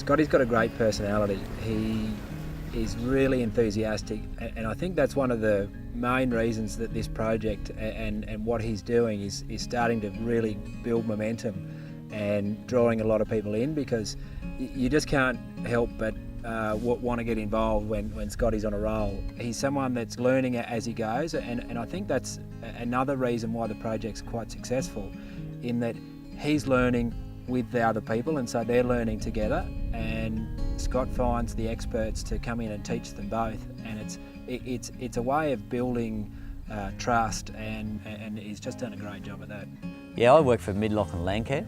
Scotty's got a great personality. He is really enthusiastic, and I think that's one of the main reasons that this project and what he's doing is starting to really build momentum and drawing a lot of people in, because you just can't help but want to get involved when Scotty's on a roll. He's someone that's learning as he goes, and I think that's another reason why the project's quite successful, in that he's learning with the other people, and so they're learning together, and Scott finds the experts to come in and teach them both, and it's a way of building trust, and he's just done a great job at that. Yeah, I work for Midlothian Landcare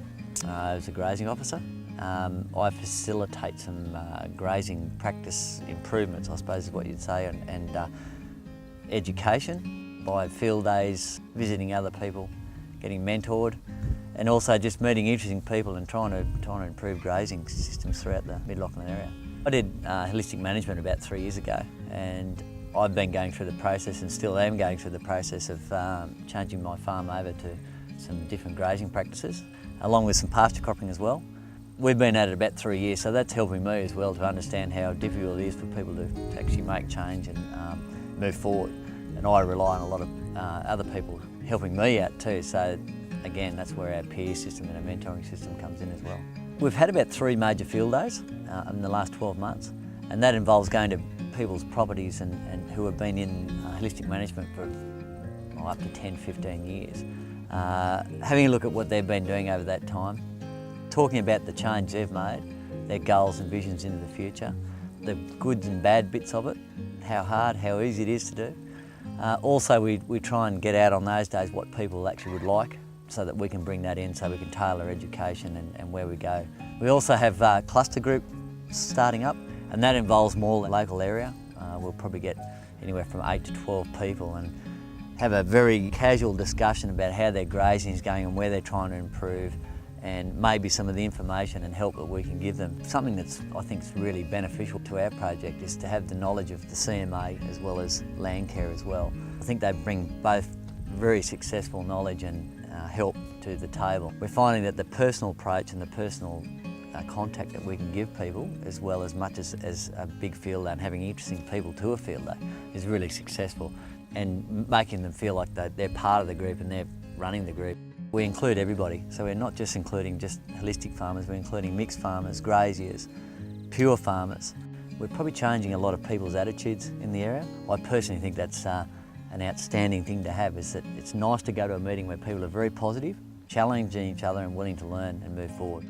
as a grazing officer. I facilitate some grazing practice improvements, I suppose is what you'd say, and education by field days, visiting other people, getting mentored, and also just meeting interesting people and trying to improve grazing systems throughout the Midlothian area. I did holistic management about 3 years ago, and I've been going through the process and still am going through the process of changing my farm over to some different grazing practices, along with some pasture cropping as well. We've been at it about 3 years, so that's helping me as well to understand how difficult it is for people to actually make change and move forward. And I rely on a lot of other people helping me out too, so again, that's where our peer system and our mentoring system comes in as well. We've had about 3 major field days in the last 12 months, and that involves going to people's properties and who have been in holistic management for up to 10, 15 years. Having a look at what they've been doing over that time, talking about the change they've made, their goals and visions into the future, the goods and bad bits of it, how hard, how easy it is to do. Also, we try and get out on those days what people actually would like, so that we can bring that in, so we can tailor education and where we go. We also have cluster group starting up, and that involves more the local area. We'll probably get anywhere from 8 to 12 people and have a very casual discussion about how their grazing is going and where they're trying to improve, and maybe some of the information and help that we can give them. Something that's, I think, is really beneficial to our project is to have the knowledge of the CMA as well as Landcare as well. I think they bring both very successful knowledge and help to the table. We're finding that the personal approach and the personal contact that we can give people, as well as much as a big field day and having interesting people to a field day, is really successful, and making them feel like they're part of the group and they're running the group. We include everybody, so we're not just including just holistic farmers, we're including mixed farmers, graziers, pure farmers. We're probably changing a lot of people's attitudes in the area. I personally think that's an outstanding thing to have, is that it's nice to go to a meeting where people are very positive, challenging each other and willing to learn and move forward.